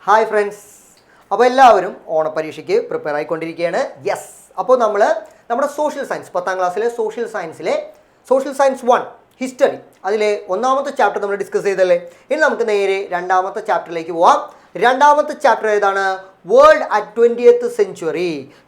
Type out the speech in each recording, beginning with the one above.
Hi friends, അപ്പോൾ എല്ലാവരും ഓണപ്പരീക്ഷയ്ക്ക് prepare ആയിക്കൊണ്ടിരിക്കുകയാണ്. യെസ്, അപ്പോൾ നമ്മുടെ സോഷ്യൽ സയൻസ് 10ാം ക്ലാസ്സിലെ സോഷ്യൽ സയൻസ് 1 ഹിസ്റ്ററി അതിലെ ഒന്നാമത്തെ ചാപ്റ്റർ നമ്മൾ ഡിസ്കസ് ചെയ്തല്ലേ. ഇനി നമുക്ക് നേരെ രണ്ടാമത്തെ ചാപ്റ്ററിലേക്ക് പോവാം. രണ്ടാമത്തെ ചാപ്റ്റർ ഏതാണ്? വേൾഡ് അറ്റ് 20th സെഞ്ച്വറി,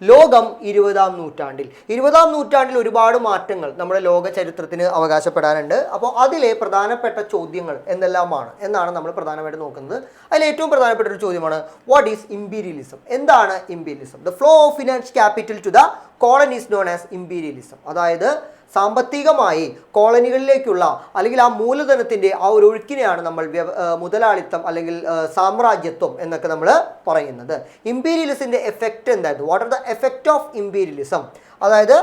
ലോകം 20ാം നൂറ്റാണ്ടിൽ ഒരുപാട് മാറ്റങ്ങൾ നമ്മുടെ ലോക ചരിത്രത്തിന് അവകാശപ്പെടാനുണ്ട്. അപ്പോൾ അതിലെ പ്രധാനപ്പെട്ട ചോദ്യങ്ങൾ എന്തെല്ലാമാണ് എന്നാണ് നമ്മൾ പ്രധാനമായിട്ട് നോക്കുന്നത്. അതിൽ ഏറ്റവും പ്രധാനപ്പെട്ട ഒരു ചോദ്യമാണ് വാട്ട് ഈസ് ഇമ്പീരിയലിസം? എന്താണ് imperialism? The flow of finance capital to the colonies known as imperialism. അതായത് സാമ്പത്തികമായി കോളനികളിലേക്കുള്ള അല്ലെങ്കിൽ ആ മൂലധനത്തിൻ്റെ ആ ഒരു ഒഴുക്കിനെയാണ് നമ്മൾ മുതലാളിത്തം അല്ലെങ്കിൽ സാമ്രാജ്യത്വം എന്നൊക്കെ നമ്മൾ പറയുന്നത്. ഇമ്പീരിയലിസത്തിൻ്റെ എഫക്റ്റ് എന്തായിരുന്നു? What are the effect of imperialism? അതായത്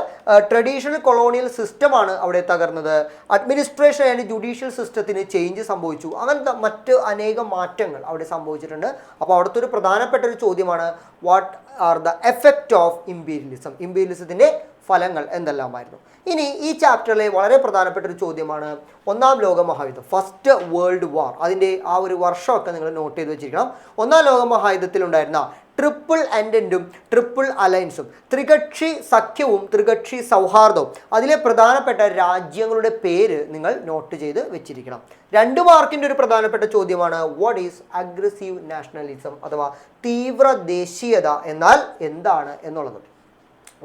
ട്രഡീഷണൽ കൊളോണിയൽ സിസ്റ്റമാണ് അവിടെ തകർന്നത്. അഡ്മിനിസ്ട്രേഷൻ ആൻഡ് ജുഡീഷ്യൽ സിസ്റ്റത്തിന് ചേഞ്ച് സംഭവിച്ചു. അങ്ങനത്തെ മറ്റ് അനേകം മാറ്റങ്ങൾ അവിടെ സംഭവിച്ചിട്ടുണ്ട്. അപ്പോൾ അവിടുത്തെ ഒരു പ്രധാനപ്പെട്ട ഒരു ചോദ്യമാണ് what are the effect of imperialism? ഇമ്പീരിയലിസത്തിൻ്റെ ഫലങ്ങൾ എന്തെല്ലാമായിരുന്നു? ഇനി ഈ ചാപ്റ്ററിലെ വളരെ പ്രധാനപ്പെട്ട ഒരു ചോദ്യമാണ് ഒന്നാം ലോക മഹായുദ്ധം, ഫസ്റ്റ് വേൾഡ് വാർ. അതിൻ്റെ ആ ഒരു വർഷമൊക്കെ നിങ്ങൾ നോട്ട് ചെയ്ത് വെച്ചിരിക്കണം. ഒന്നാം ലോക മഹായുദ്ധത്തിലുണ്ടായിരുന്ന ട്രിപ്പിൾ എൻഡൻറ്റും ട്രിപ്പിൾ അലയൻസും, ത്രികക്ഷി സഖ്യവും ത്രികക്ഷി സൗഹാർദ്ദവും, അതിലെ പ്രധാനപ്പെട്ട രാജ്യങ്ങളുടെ പേര് നിങ്ങൾ നോട്ട് ചെയ്ത് വെച്ചിരിക്കണം. 2 മാർക്കിൻ്റെ ഒരു പ്രധാനപ്പെട്ട ചോദ്യമാണ് വാട്ട് ഈസ് അഗ്രസീവ് നാഷണലിസം അഥവാ തീവ്ര ദേശീയത എന്നാൽ എന്താണ് എന്നുള്ളത്.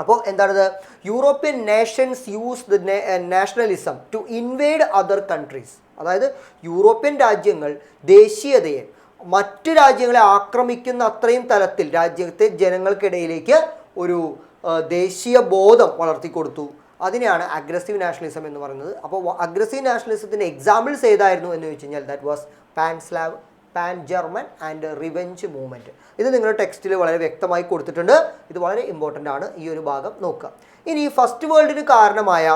അപ്പോൾ എന്താണത്? European nations use the nationalism to invade other countries. അതായത് യൂറോപ്യൻ രാജ്യങ്ങൾ ദേശീയതയെ മറ്റു രാജ്യങ്ങളെ ആക്രമിക്കുന്ന അത്രയും തലത്തിൽ രാജ്യത്തെ ജനങ്ങൾക്കിടയിലേക്ക് ഒരു ദേശീയ ബോധം വളർത്തിക്കൊടുത്തു. അതിനെയാണ് അഗ്രസീവ് നാഷണലിസം എന്ന് പറയുന്നത്. അപ്പോൾ അഗ്രസീവ് നാഷണലിസത്തിൻ്റെ എക്സാമ്പിൾസ് ഏതായിരുന്നു എന്ന് ചോദിച്ചു കഴിഞ്ഞാൽ that was pan-Slav, pan German and revenge movement. ഇത് നിങ്ങളുടെ ടെക്സ്റ്റിൽ വളരെ വ്യക്തമായി കൊടുത്തിട്ടുണ്ട്. ഇത് വളരെ ഇമ്പോർട്ടൻ്റ് ആണ്, ഈ ഒരു ഭാഗം നോക്കുക. ഇനി ഫസ്റ്റ് വേൾഡിന് കാരണമായ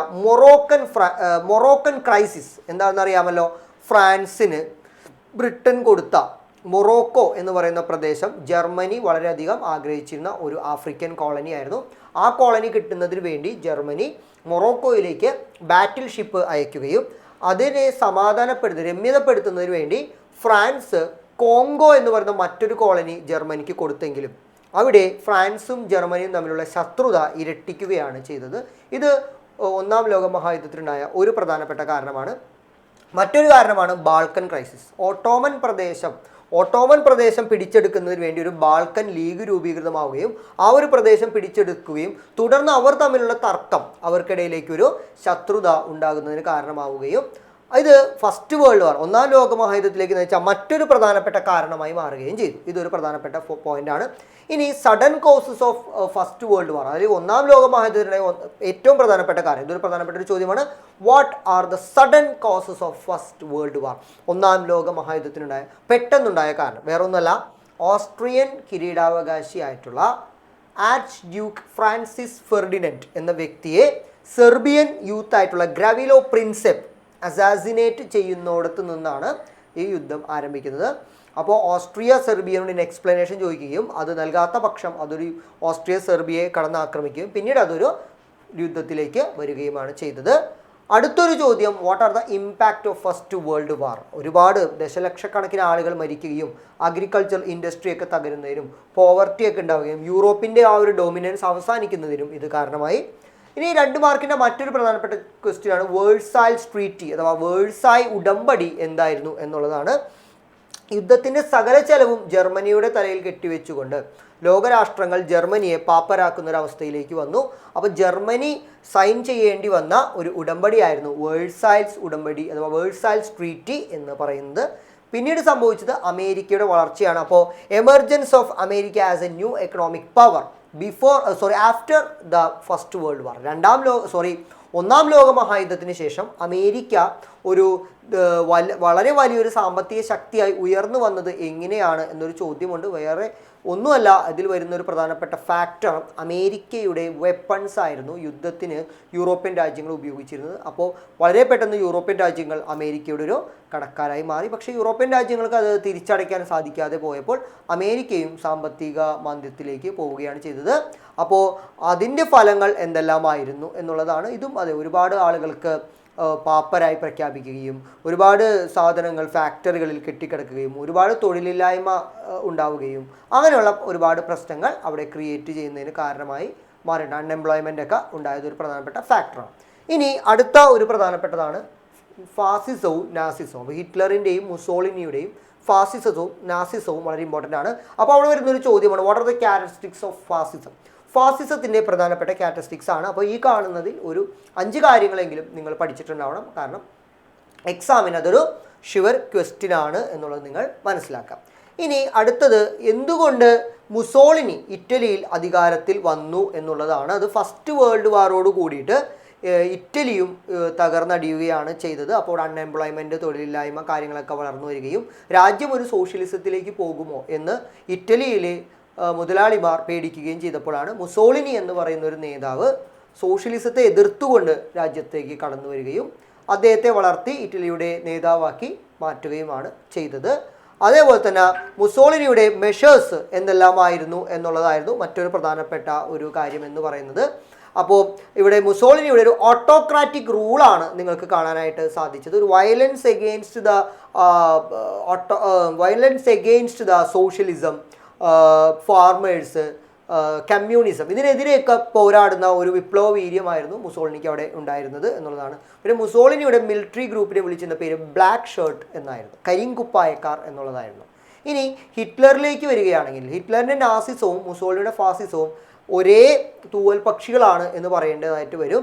മൊറോക്കൻ ക്രൈസിസ് എന്താണെന്ന് അറിയാമല്ലോ. ഫ്രാൻസിന് ബ്രിട്ടൻ കൊടുത്ത മൊറോക്കോ എന്ന് പറയുന്ന പ്രദേശം ജർമ്മനി വളരെയധികം ആഗ്രഹിച്ചിരുന്ന ഒരു ആഫ്രിക്കൻ കോളനി ആയിരുന്നു. ആ കോളനി കിട്ടുന്നതിന് വേണ്ടി ജർമ്മനി മൊറോക്കോയിലേക്ക് ബാറ്റിൽ ഷിപ്പ് അയക്കുകയും അതിനെ രമ്യതപ്പെടുത്തുന്നതിന് വേണ്ടി ഫ്രാൻസ് കോങ്കോ എന്ന് പറയുന്ന മറ്റൊരു കോളനി ജർമ്മനിക്ക് കൊടുത്തെങ്കിലും അവിടെ ഫ്രാൻസും ജർമ്മനിയും തമ്മിലുള്ള ശത്രുത ഇരട്ടിക്കുകയാണ് ചെയ്തത്. ഇത് ഒന്നാം ലോക മഹായുദ്ധത്തിലുണ്ടായ ഒരു പ്രധാനപ്പെട്ട കാരണമാണ്. മറ്റൊരു കാരണമാണ് ബാൾക്കൻ ക്രൈസിസ്. ഓട്ടോമൻ പ്രദേശം പിടിച്ചെടുക്കുന്നതിന് വേണ്ടി ഒരു ബാൾക്കൻ ലീഗ് രൂപീകൃതമാവുകയും ആ ഒരു പ്രദേശം പിടിച്ചെടുക്കുകയും തുടർന്ന് അവർ തമ്മിലുള്ള തർക്കം അവർക്കിടയിലേക്കൊരു ശത്രുത ഉണ്ടാകുന്നതിന് കാരണമാവുകയും ഇത് ഫസ്റ്റ് വേൾഡ് വാർ, ഒന്നാം ലോക മഹായുദ്ധത്തിലേക്ക് നയിച്ച മറ്റൊരു പ്രധാനപ്പെട്ട കാരണമായി മാറുകയും ചെയ്തു. ഇതൊരു പ്രധാനപ്പെട്ട പോയിന്റാണ്. ഇനി sudden causes of First World വാർ, അതായത് ഒന്നാം ലോക മഹായുദ്ധത്തിലെ ഏറ്റവും പ്രധാനപ്പെട്ട കാര്യം, ഇതൊരു പ്രധാനപ്പെട്ട ഒരു ചോദ്യമാണ്. What are the sudden causes of First World War? ഒന്നാം ലോക മഹായുദ്ധത്തിനുണ്ടായ പെട്ടെന്നുണ്ടായ കാരണം വേറൊന്നുമല്ല, ഓസ്ട്രിയൻ കിരീടാവകാശിയായിട്ടുള്ള ആർച്ച് ഡ്യൂക്ക് ഫ്രാൻസിസ് ഫെർഡിനൻഡ് എന്ന വ്യക്തിയെ സെർബിയൻ യൂത്ത് ആയിട്ടുള്ള ഗ്രാവിലോ പ്രിൻസെപ്പ് അസാസിനേറ്റ് ചെയ്യുന്നിടത്ത് നിന്നാണ് ഈ യുദ്ധം ആരംഭിക്കുന്നത്. അപ്പോൾ ഓസ്ട്രിയ സെർബിയനോട് എക്സ്പ്ലനേഷൻ ചോദിക്കുകയും അത് നൽകാത്ത പക്ഷം ഓസ്ട്രിയ സെർബിയയെ കടന്നാക്രമിക്കുകയും പിന്നീട് അതൊരു യുദ്ധത്തിലേക്ക് വരികയുമാണ് ചെയ്തത്. അടുത്തൊരു ചോദ്യം, what are the impact of First World വാർ? ഒരുപാട് ദശലക്ഷക്കണക്കിന് ആളുകൾ മരിക്കുകയും അഗ്രികൾച്ചർ ഇൻഡസ്ട്രിയൊക്കെ തകരുന്നതിനും പോവർട്ടിയൊക്കെ ഉണ്ടാവുകയും യൂറോപ്പിൻ്റെ ആ ഒരു ഡോമിനൻസ് അവസാനിക്കുന്നതിനും ഇത് കാരണമായി. ഇനി 2 മാർക്കിൻ്റെ മറ്റൊരു പ്രധാനപ്പെട്ട ക്വസ്റ്റ്യനാണ് വേഴ്സായ്സ് ട്രീറ്റി അഥവാ വേഴ്സായ് ഉടമ്പടി എന്തായിരുന്നു എന്നുള്ളതാണ്. യുദ്ധത്തിൻ്റെ സകല ചെലവും ജർമ്മനിയുടെ തലയിൽ കെട്ടിവെച്ചുകൊണ്ട് ലോകരാഷ്ട്രങ്ങൾ ജർമ്മനിയെ പാപ്പരാക്കുന്ന ഒരു അവസ്ഥയിലേക്ക് വന്നു. അപ്പോൾ ജർമ്മനി സൈൻ ചെയ്യേണ്ടി വന്ന ഒരു ഉടമ്പടിയായിരുന്നു വേഴ്സായ്സ് ഉടമ്പടി അഥവാ വേഴ്സായ്സ് ട്രീറ്റി എന്ന് പറയുന്നത്. പിന്നീട് സംഭവിച്ചത് അമേരിക്കയുടെ വളർച്ചയാണ്. അപ്പോൾ emergence of America as A new economic power after the first World War. ഒന്നാം ലോക മഹായുദ്ധത്തിന് ശേഷം അമേരിക്ക ഒരു വളരെ വലിയൊരു സാമ്പത്തിക ശക്തിയായി ഉയർന്നു വന്നത് എങ്ങനെയാണ് എന്നൊരു ചോദ്യമുണ്ട്. വേറെ ഒന്നുമല്ല, അതിൽ വരുന്നൊരു പ്രധാനപ്പെട്ട ഫാക്ടർ അമേരിക്കയുടെ വെപ്പൺസ് ആയിരുന്നു യുദ്ധത്തിന് യൂറോപ്യൻ രാജ്യങ്ങൾ ഉപയോഗിച്ചിരുന്നത്. അപ്പോൾ വളരെ പെട്ടെന്ന് യൂറോപ്യൻ രാജ്യങ്ങൾ അമേരിക്കയുടെ ഒരു കടക്കാരായി മാറി. പക്ഷേ യൂറോപ്യൻ രാജ്യങ്ങൾക്ക് അത് തിരിച്ചടയ്ക്കാൻ സാധിക്കാതെ പോയപ്പോൾ അമേരിക്കയും സാമ്പത്തിക മാന്ദ്യത്തിലേക്ക് പോവുകയാണ് ചെയ്തത്. അപ്പോൾ അതിൻ്റെ ഫലങ്ങൾ എന്തെല്ലാമായിരുന്നു എന്നുള്ളതാണ്. ഇതും അതെ, ഒരുപാട് ആളുകൾക്ക് പാപ്പരായി പ്രഖ്യാപിക്കുകയും ഒരുപാട് സാധനങ്ങൾ ഫാക്ടറികളിൽ കെട്ടിക്കിടക്കുകയും ഒരുപാട് തൊഴിലില്ലായ്മ ഉണ്ടാവുകയും അങ്ങനെയുള്ള ഒരുപാട് പ്രശ്നങ്ങൾ അവിടെ ക്രിയേറ്റ് ചെയ്യുന്നതിന് കാരണമായി മാറിയിട്ടുണ്ട്. അൺഎംപ്ലോയ്മെൻ്റ് ഒക്കെ ഉണ്ടായത് ഒരു പ്രധാനപ്പെട്ട ഫാക്ടറാണ്. ഇനി അടുത്ത ഒരു പ്രധാനപ്പെട്ടതാണ് ഫാസിസവും നാസിസവും. അപ്പോൾ ഹിറ്റ്ലറിൻ്റെയും മുസോളിനിയുടെയും ഫാസിസവും നാസിസവും വളരെ ഇമ്പോർട്ടൻ്റ് ആണ്. അപ്പോൾ അവിടെ വരുന്നൊരു ചോദ്യമാണ്, what are the characteristics of fascism? ഫാസിസത്തിൻ്റെ പ്രധാനപ്പെട്ട ക്യാരക്ടറിസ്റ്റിക്സ് ആണ്. അപ്പോൾ ഈ കാണുന്നതിൽ ഒരു 5 കാര്യങ്ങളെങ്കിലും നിങ്ങൾ പഠിച്ചിട്ടുണ്ടാവണം. കാരണം എക്സാമിന് അതൊരു ഷുവർ ക്വസ്റ്റ്യൻ ആണ് എന്നുള്ളത് നിങ്ങൾ മനസ്സിലാക്കാം. ഇനി അടുത്തത്, എന്തുകൊണ്ട് മുസോളിനി ഇറ്റലിയിൽ അധികാരത്തിൽ വന്നു എന്നുള്ളതാണ്. അത് ഫസ്റ്റ് വേൾഡ് വാറോട് കൂടിയിട്ട് ഇറ്റലിയും തകർന്നടിയുകയാണ് ചെയ്തത്. അപ്പോൾ അൺഎംപ്ലോയ്മെൻറ്റ്, തൊഴിലില്ലായ്മ കാര്യങ്ങളൊക്കെ വളർന്നു വരികയും രാജ്യം ഒരു സോഷ്യലിസത്തിലേക്ക് പോകുമോ എന്ന് ഇറ്റലിയിലെ മുതലാളിമാർ പേടിക്കുകയും ചെയ്തപ്പോഴാണ് മുസോളിനി എന്ന് പറയുന്ന ഒരു നേതാവ് സോഷ്യലിസത്തെ എതിർത്തുകൊണ്ട് രാജ്യത്തേക്ക് കടന്നു വരികയും അദ്ദേഹത്തെ വളർത്തി ഇറ്റലിയുടെ നേതാവാക്കി മാറ്റുകയുമാണ് ചെയ്തത്. അതേപോലെ തന്നെ മുസോളിനിയുടെ മെഷേഴ്സ് എന്തെല്ലാമായിരുന്നു എന്നുള്ളതായിരുന്നു മറ്റൊരു പ്രധാനപ്പെട്ട ഒരു കാര്യം എന്ന് പറയുന്നത്. അപ്പോൾ ഇവിടെ മുസോളിനിയുടെ ഒരു ഓട്ടോക്രാറ്റിക് റൂളാണ് നിങ്ങൾക്ക് കാണാനായിട്ട് സാധിച്ചത്. ഒരു violence against the socialism, farmers, communism, ഇതിനെതിരെയൊക്കെ പോരാടുന്ന ഒരു വിപ്ലവ വീര്യമായിരുന്നു മുസോളിനിക്ക് അവിടെ ഉണ്ടായിരുന്നത് എന്നുള്ളതാണ്. പിന്നെ മുസോളിനിയുടെ മിലിറ്ററി ഗ്രൂപ്പിനെ വിളിച്ചിരുന്ന പേര് ബ്ലാക്ക് ഷർട്ട് എന്നായിരുന്നു, കരിങ്കുപ്പായക്കാർ എന്നുള്ളതായിരുന്നു. ഇനി ഹിറ്റ്ലറിലേക്ക് വരികയാണെങ്കിൽ ഹിറ്റ്ലറിൻ്റെ നാസിസവും മുസോളിനിയുടെ ഫാസിസവും ഒരേ തൂവൽ പക്ഷികളാണ് എന്ന് പറയേണ്ടതായിട്ട് വരും.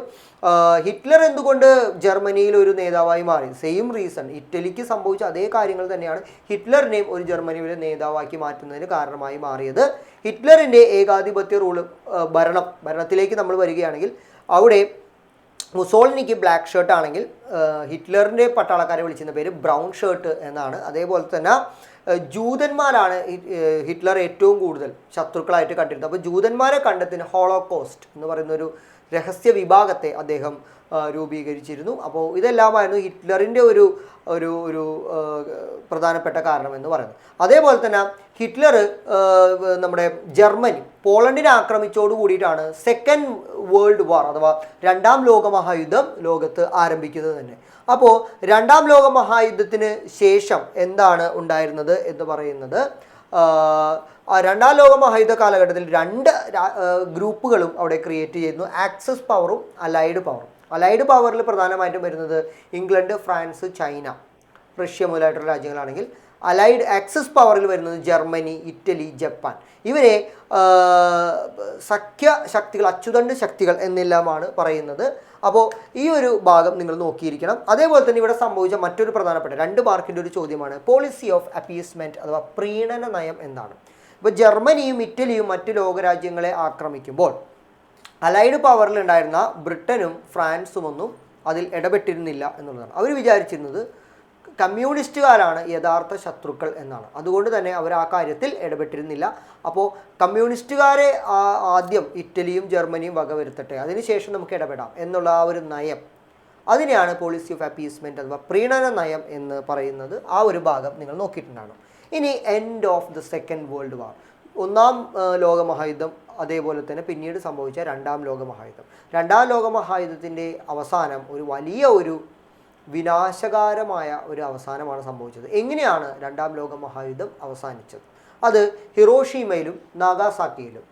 ഹിറ്റ്ലർ എന്തുകൊണ്ട് ജർമ്മനിയിൽ ഒരു നേതാവായി മാറി? സെയിം റീസൺ, ഇറ്റലിക്ക് സംഭവിച്ച അതേ കാര്യങ്ങൾ തന്നെയാണ് ഹിറ്റ്ലറിനെയും ഒരു ജർമ്മനിയിലെ നേതാവാക്കി മാറ്റുന്നതിന് കാരണമായി മാറിയത്. ഹിറ്റ്ലറിൻ്റെ ഏകാധിപത്യ ഭരണത്തിലേക്ക് നമ്മൾ വരികയാണെങ്കിൽ അവിടെ മുസോളിനിക്ക് ബ്ലാക്ക് ഷർട്ട് ആണെങ്കിൽ ഹിറ്റ്ലറിൻ്റെ പട്ടാളക്കാരെ വിളിച്ചിരുന്ന പേര് ബ്രൗൺ ഷർട്ട് എന്നാണ്. അതേപോലെ തന്നെ ജൂതന്മാരാണ് ഹിറ്റ്ലർ ഏറ്റവും കൂടുതൽ ശത്രുക്കളായിട്ട് കണ്ടിരുന്നത്. അപ്പോൾ ജൂതന്മാരെ കണ്ടെത്തിന് ഹോളോകോസ്റ്റ് എന്ന് പറയുന്നൊരു രഹസ്യ വിഭാഗത്തെ അദ്ദേഹം രൂപീകരിച്ചിരുന്നു. അപ്പോൾ ഇതെല്ലാമായിരുന്നു ഹിറ്റ്ലറിൻ്റെ ഒരു ഒരു ഒരു പ്രധാനപ്പെട്ട കാരണമെന്ന് പറയുന്നത്. അതേപോലെ തന്നെ ഹിറ്റ്ലർ നമ്മുടെ ജർമ്മനി പോളണ്ടിനെ ആക്രമിച്ചോട് കൂടിയിട്ടാണ് സെക്കൻഡ് വേൾഡ് വാർ അഥവാ 2ാം ലോകമഹായുദ്ധം ലോകത്ത് ആരംഭിക്കുന്നത് തന്നെ. അപ്പോൾ 2ാം ലോകമഹായുദ്ധത്തിന് ശേഷം എന്താണ് ഉണ്ടായിരുന്നത് എന്ന് പറയുന്നത്, 2ാം ലോകമഹായുദ്ധ കാലഘട്ടത്തിൽ 2 ഗ്രൂപ്പുകളും അവിടെ ക്രിയേറ്റ് ചെയ്യുന്നു, ആക്സസ് പവറും അലൈഡ് പവറും. അലൈഡ് പവറിൽ പ്രധാനമായിട്ടും വരുന്നത് ഇംഗ്ലണ്ട്, ഫ്രാൻസ്, ചൈന, റഷ്യ മുതലായിട്ടുള്ള രാജ്യങ്ങളാണെങ്കിൽ അലൈഡ് ആക്സസ് പവറിൽ വരുന്നത് ജർമ്മനി, ഇറ്റലി, ജപ്പാൻ. ഇവരെ സഖ്യ ശക്തികൾ, അച്ചുതണ്ട് ശക്തികൾ എന്നെല്ലാമാണ് പറയുന്നത്. അപ്പോൾ ഈ ഒരു ഭാഗം നിങ്ങൾ നോക്കിയിരിക്കണം. അതേപോലെ തന്നെ ഇവിടെ സംഭവിച്ച മറ്റൊരു പ്രധാനപ്പെട്ട 2 മാർക്കിൻ്റെ ഒരു ചോദ്യമാണ് പോളിസി ഓഫ് അപ്പീസ്മെൻറ്റ് അഥവാ പ്രീണന നയം എന്താണ്. ഇപ്പോൾ ജർമ്മനിയും ഇറ്റലിയും മറ്റ് ലോകരാജ്യങ്ങളെ ആക്രമിക്കുമ്പോൾ അലൈഡ് പവറിൽ ഉണ്ടായിരുന്ന ബ്രിട്ടനും ഫ്രാൻസുമൊന്നും അതിൽ ഇടപെട്ടിരുന്നില്ല എന്നുള്ളതാണ്. അവർ വിചാരിച്ചിരുന്നത് കമ്മ്യൂണിസ്റ്റുകാരാണ് യഥാർത്ഥ ശത്രുക്കൾ എന്നാണ്. അതുകൊണ്ട് തന്നെ അവർ ആ കാര്യത്തിൽ ഇടപെട്ടിരുന്നില്ല. അപ്പോൾ കമ്മ്യൂണിസ്റ്റുകാരെ ആദ്യം ഇറ്റലിയും ജർമ്മനിയും വകവരുത്തട്ടെ, അതിനുശേഷം നമുക്ക് ഇടപെടാം എന്നുള്ള ആ ഒരു നയം, അതിനെയാണ് പോളിസി ഓഫ് അപ്പീസ്മെൻറ്റ് അഥവാ പ്രീണന നയം എന്ന് പറയുന്നത്. ആ ഒരു ഭാഗം നിങ്ങൾ നോക്കിയിട്ടുണ്ടാണ്. ഇനി end of the second world war, 1ാം ലോകമഹായുദ്ധം, അതേപോലെ തന്നെ പിന്നീട് സംഭവിച്ച 2ാം ലോകമഹായുദ്ധം. 2ാം ലോകമഹായുദ്ധത്തിൻ്റെ അവസാനം ഒരു വലിയ ഒരു വിനാശകാരമായ ഒരു അവസാനമാണ് സംഭവിച്ചത്. എങ്ങനെയാണ് 2ാം ലോകമഹായുദ്ധം അവസാനിച്ചത്? അത് ഹിറോഷിമയിലും നാഗാസാക്കിയിലും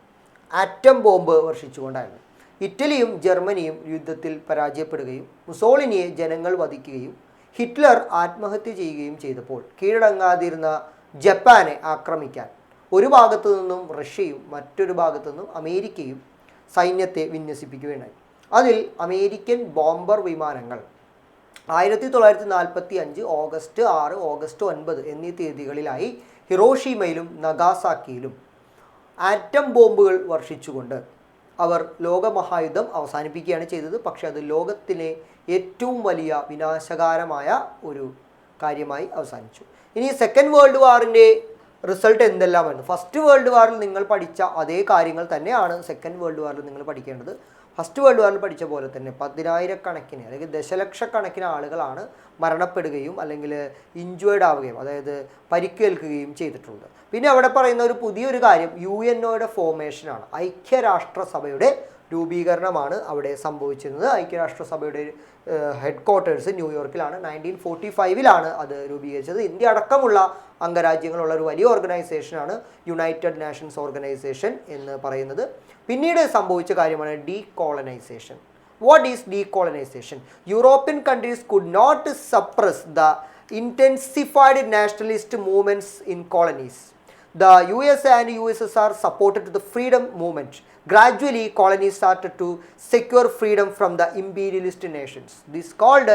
ആറ്റം ബോംബ് വർഷിച്ചുകൊണ്ടായിരുന്നു. ഇറ്റലിയും ജർമ്മനിയും യുദ്ധത്തിൽ പരാജയപ്പെടുകയും മുസോളിനിയെ ജനങ്ങൾ വധിക്കുകയും ഹിറ്റ്ലർ ആത്മഹത്യ ചെയ്യുകയും ചെയ്തപ്പോൾ കീഴടങ്ങാതിരുന്ന ജപ്പാനെ ആക്രമിക്കാൻ ഒരു ഭാഗത്തു നിന്നും റഷ്യയും മറ്റൊരു ഭാഗത്തു നിന്നും അമേരിക്കയും സൈന്യത്തെ വിന്യസിപ്പിക്കുകയുണ്ടായി. അതിൽ അമേരിക്കൻ ബോംബർ വിമാനങ്ങൾ 1945 ഓഗസ്റ്റ് 6, ഓഗസ്റ്റ് 9 എന്നീ തീയതികളിലായി ഹിറോഷിമയിലും നഗാസാക്കിയിലും ആറ്റം ബോംബുകൾ വർഷിച്ചുകൊണ്ട് അവർ ലോകമഹായുദ്ധം അവസാനിപ്പിക്കുകയാണ് ചെയ്തത്. പക്ഷേ അത് ലോകത്തിലെ ഏറ്റവും വലിയ വിനാശകാരമായ ഒരു കാര്യമായി അവസാനിച്ചു. ഇനി സെക്കൻഡ് വേൾഡ് വാറിൻ്റെ റിസൾട്ട് എന്തെല്ലാമായിരുന്നു? ഫസ്റ്റ് വേൾഡ് വാറിൽ നിങ്ങൾ പഠിച്ച അതേ കാര്യങ്ങൾ തന്നെയാണ് സെക്കൻഡ് വേൾഡ് വാറിൽ നിങ്ങൾ പഠിക്കേണ്ടത്. ഫസ്റ്റ് വേൾഡ് വാറിൽ പഠിച്ച പോലെ തന്നെ 10,000-കണക്കിന് അല്ലെങ്കിൽ ദശലക്ഷക്കണക്കിന് ആളുകളാണ് മരണപ്പെടുകയും അല്ലെങ്കിൽ ഇഞ്ചുവേർഡ് ആവുകയും, അതായത് പരിക്കേൽക്കുകയും ചെയ്തിട്ടുള്ളത്. പിന്നെ അവിടെ പറയുന്ന ഒരു പുതിയൊരു കാര്യം UNOയുടെ ഫോർമേഷനാണ്, ഐക്യരാഷ്ട്രസഭയുടെ രൂപീകരണമാണ് അവിടെ സംഭവിച്ചിരുന്നത്. ഐക്യരാഷ്ട്രസഭയുടെ ഹെഡ് ക്വാർട്ടേഴ്സ് ന്യൂയോർക്കിലാണ്. 1945 അത് രൂപീകരിച്ചത്. ഇന്ത്യ അടക്കമുള്ള അംഗരാജ്യങ്ങളുള്ള ഒരു വലിയ ഓർഗനൈസേഷനാണ് യുണൈറ്റഡ് നേഷൻസ് ഓർഗനൈസേഷൻ എന്ന് പറയുന്നത്. പിന്നീട് സംഭവിച്ച കാര്യമാണ് decolonisation. What is decolonization? European countries could not suppress the intensified nationalist movements in colonies. The USA and USSR supported the freedom movement. Gradually, colonies started to secure freedom from the imperialist nations. This is called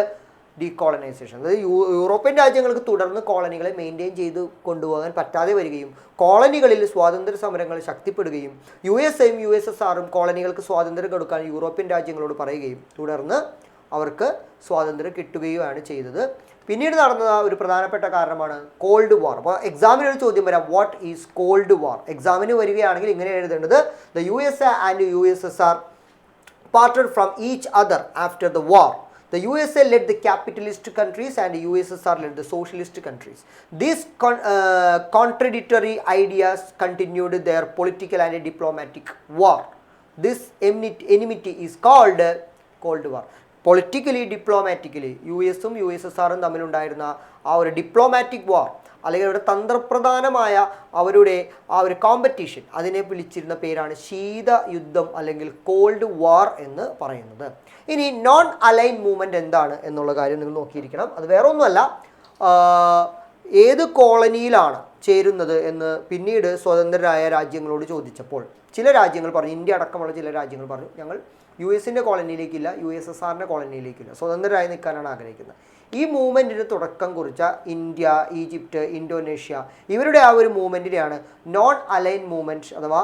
decolonisation. അതായത് European രാജ്യങ്ങൾക്ക് തുടർന്ന് കോളനികളെ maintain ചെയ്ത് കൊണ്ടുപോകാൻ പറ്റാതെ വരികയും കോളനികളിൽ സ്വാതന്ത്ര്യ സമരങ്ങൾ ശക്തിപ്പെടുകയും USA-യും USSR-ഉം കോളനികൾക്ക് സ്വാതന്ത്ര്യം കൊടുക്കാൻ യൂറോപ്യൻ രാജ്യങ്ങളോട് പറയുകയും തുടർന്ന് അവർക്ക് സ്വാതന്ത്ര്യം കിട്ടുകയുമാണ് ചെയ്തത്. പിന്നീട് നടന്ന ഒരു പ്രധാനപ്പെട്ട കാരണമാണ് കോൾഡ് വാർ. അപ്പോൾ എക്സാമിനൊരു ചോദ്യം വരാം, വാട്ട് ഈസ് കോൾഡ് വാർ? എക്സാമിന് വരികയാണെങ്കിൽ ഇങ്ങനെ എഴുതേണ്ടത്, the USA and USSR parted from each other after the war. The USA led the capitalist countries and USSR led the socialist countries. These contradictory ideas continued their political and diplomatic war. This enmity is called Cold War. Politically, diplomatically, US-ഉം USSR-ഉം തമ്മിലുണ്ടായിരുന്ന ആ ഒരു diplomatic വാർ അല്ലെങ്കിൽ അവരുടെ തന്ത്രപ്രധാനമായ അവരുടെ ആ ഒരു competition, അതിനെ വിളിച്ചിരുന്ന പേരാണ് ശീതയുദ്ധം അല്ലെങ്കിൽ കോൾഡ് വാർ എന്ന് പറയുന്നത്. ഇനി നോൺ അലൈൻ മൂവ്മെൻറ്റ് എന്താണ് എന്നുള്ള കാര്യം നിങ്ങൾ നോക്കിയിരിക്കണം. അത് വേറെ ഒന്നുമല്ല, ഏത് കോളനിയിലാണ് ചേരുന്നത് എന്ന് പിന്നീട് സ്വതന്ത്രരായ രാജ്യങ്ങളോട് ചോദിച്ചപ്പോൾ ചില രാജ്യങ്ങൾ പറഞ്ഞു, ഇന്ത്യ അടക്കമുള്ള ചില രാജ്യങ്ങൾ പറഞ്ഞു, ഞങ്ങൾ US-ൻ്റെ കോളനിയിലേക്കില്ല, USSR-ൻ്റെ കോളനിയിലേക്കില്ല, സ്വതന്ത്രരായി നിൽക്കാനാണ് ആഗ്രഹിക്കുന്നത്. ഈ മൂവ്മെൻറ്റിന് തുടക്കം കുറിച്ച ഇന്ത്യ, ഈജിപ്റ്റ്, ഇന്തോനേഷ്യ ഇവരുടെ ആ ഒരു മൂവ്മെൻറ്റിനെയാണ് നോൺ അലൈൻ മൂവ്മെൻറ്റ് അഥവാ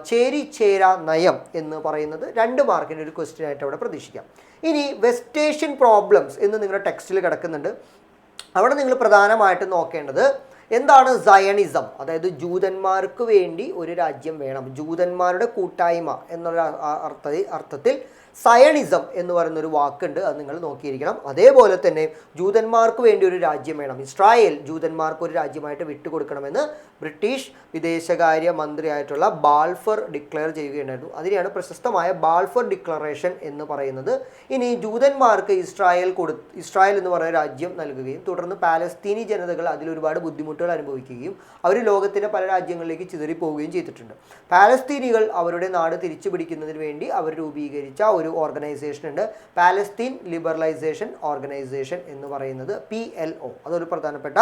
ചേരിചേരാ നയം എന്ന് പറയുന്നത്. 2 മാർക്കിന് ഒരു ക്വസ്റ്റ്യൻ ആയിട്ട് അവിടെ പ്രതീക്ഷിക്കാം. ഇനി വെസ്റ്റ് ഏഷ്യൻ പ്രോബ്ലംസ് എന്ന് നിങ്ങളുടെ ടെക്സ്റ്റിൽ കിടക്കുന്നുണ്ട്. അവിടെ നിങ്ങൾ പ്രധാനമായിട്ടും നോക്കേണ്ടത് എന്താണ്? സയണിസം, അതായത് ജൂതന്മാർക്ക് വേണ്ടി ഒരു രാജ്യം വേണം, ജൂതന്മാരുടെ കൂട്ടായ്മ എന്നുള്ള അർത്ഥത്തിൽ സയണിസം എന്ന് പറയുന്നൊരു വാക്കുണ്ട്, അത് നിങ്ങൾ നോക്കിയിരിക്കണം. അതേപോലെ തന്നെ ജൂതന്മാർക്ക് വേണ്ടി ഒരു രാജ്യം വേണം, ഇസ്രായേൽ ജൂതന്മാർക്ക് ഒരു രാജ്യമായിട്ട് വിട്ടുകൊടുക്കണമെന്ന് ബ്രിട്ടീഷ് വിദേശകാര്യ മന്ത്രിയായിട്ടുള്ള ബാൾഫർ ഡിക്ലെയർ ചെയ്യുകയുണ്ടായിരുന്നു. അതിനെയാണ് പ്രശസ്തമായ ബാൾഫർ ഡിക്ലറേഷൻ എന്ന് പറയുന്നത്. ഇനി ജൂതന്മാർക്ക് ഇസ്രായേൽ എന്ന് പറയുന്ന രാജ്യം നൽകുകയും തുടർന്ന് പാലസ്തീനി ജനതകൾ അതിലൊരുപാട് ബുദ്ധിമുട്ടുകൾ അനുഭവിക്കുകയും അവർ ലോകത്തിൻ്റെ പല രാജ്യങ്ങളിലേക്ക് ചിതറിപ്പോവുകയും ചെയ്തിട്ടുണ്ട്. പാലസ്തീനികൾ അവരുടെ നാട് തിരിച്ചു പിടിക്കുന്നതിന് വേണ്ടി അവർ രൂപീകരിച്ച ഒരു ഓർഗനൈസേഷൻ ഉണ്ട്, പാലസ്തീൻ ലിബറലൈസേഷൻ ഓർഗനൈസേഷൻ എന്ന് പറയുന്നത്, PLO. അതൊരു പ്രധാനപ്പെട്ട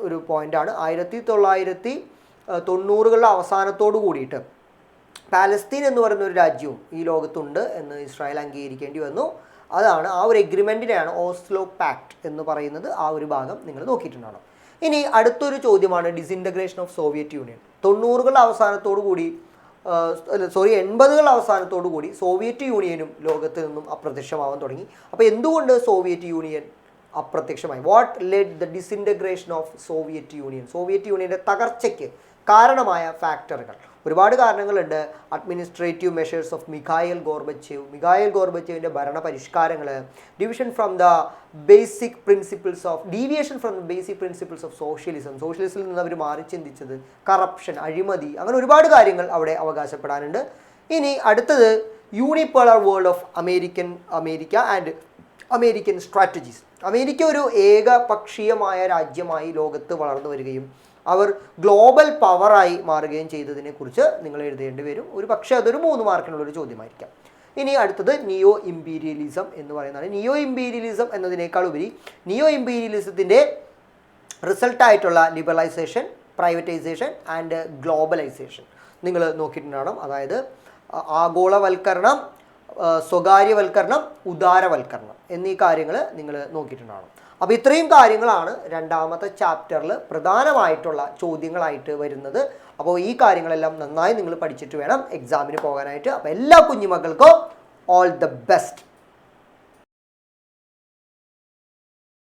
ഒരു പോയിൻ്റാണ്. 1990കളുടെ അവസാനത്തോടു കൂടിയിട്ട് പാലസ്തീൻ എന്ന് പറയുന്ന ഒരു രാജ്യവും ഈ ലോകത്തുണ്ട് എന്ന് ഇസ്രായേൽ അംഗീകരിക്കേണ്ടി വന്നു. അതാണ് ആ ഒരു എഗ്രിമെൻറ്റിനെയാണ് ഓസ്ലോ പാക്ട് എന്ന് പറയുന്നത്. ആ ഒരു ഭാഗം നിങ്ങൾ നോക്കിയിട്ടുണ്ടാണ്. ഇനി അടുത്തൊരു ചോദ്യമാണ് ഡിസിൻറ്റഗ്രേഷൻ ഓഫ് സോവിയറ്റ് യൂണിയൻ. 90കളുടെ അവസാനത്തോടു കൂടി 80കളുടെ അവസാനത്തോടു കൂടി സോവിയറ്റ് യൂണിയനും ലോകത്ത് നിന്നും അപ്രത്യക്ഷമാവാൻ തുടങ്ങി. അപ്പോൾ എന്തുകൊണ്ട് സോവിയറ്റ് യൂണിയൻ അപ്രത്യക്ഷമായി? What led the disintegration of Soviet Union? Soviet യൂണിയൻ്റെ തകർച്ചയ്ക്ക് കാരണമായ ഫാക്ടറുകൾ ഒരുപാട് കാരണങ്ങളുണ്ട്. അഡ്മിനിസ്ട്രേറ്റീവ് മെഷേഴ്സ് ഓഫ് മിഖായിൽ ഗോർബച്ചേവിൻ്റെ ഭരണ പരിഷ്കാരങ്ങൾ, deviation from the basic principles of സോഷ്യലിസത്തിൽ നിന്ന് അവർ മാറി ചിന്തിച്ചത്, കറപ്ഷൻ, അഴിമതി, അങ്ങനെ ഒരുപാട് കാര്യങ്ങൾ അവിടെ അവകാശപ്പെടാനുണ്ട്. ഇനി അടുത്തത് യൂണിപോളർ world of America and American strategies. America ഒരു ഏകപക്ഷീയമായ രാജ്യമായി ലോകത്ത് വളർന്നു വരികയും അവർ ഗ്ലോബൽ പവറായി മാറുകയും ചെയ്തതിനെക്കുറിച്ച് നിങ്ങൾ എഴുതേണ്ടി വരും. ഒരു പക്ഷേ അതൊരു 3 മാർക്കിനുള്ളൊരു ചോദ്യമായിരിക്കാം. ഇനി അടുത്തത് നിയോ ഇമ്പീരിയലിസം എന്ന് പറയുന്നതാണ്. നിയോ ഇമ്പീരിയലിസം എന്നതിനേക്കാൾ ഉപരി നിയോ ഇമ്പീരിയലിസത്തിൻ്റെ റിസൾട്ടായിട്ടുള്ള ലിബറലൈസേഷൻ, പ്രൈവറ്റൈസേഷൻ ആൻഡ് ഗ്ലോബലൈസേഷൻ നിങ്ങൾ നോക്കിയിട്ടുണ്ടാകണം. അതായത് ആഗോളവൽക്കരണം, സ്വകാര്യവൽക്കരണം, ഉദാരവൽക്കരണം എന്നീ കാര്യങ്ങൾ നിങ്ങൾ നോക്കിയിട്ടുണ്ടാകണം. അപ്പോൾ ഇത്രയും കാര്യങ്ങളാണ് 2ാമത്തെ ചാപ്റ്ററിൽ പ്രധാനമായിട്ടുള്ള ചോദ്യങ്ങളായിട്ട് വരുന്നത്. അപ്പോൾ ഈ കാര്യങ്ങളെല്ലാം നന്നായി നിങ്ങൾ പഠിച്ചിട്ട് വേണം എക്സാമിന് പോകാനായിട്ട്. അപ്പോൾ എല്ലാ കുഞ്ഞുമക്കൾക്കും ഓൾ ദ ബെസ്റ്റ്.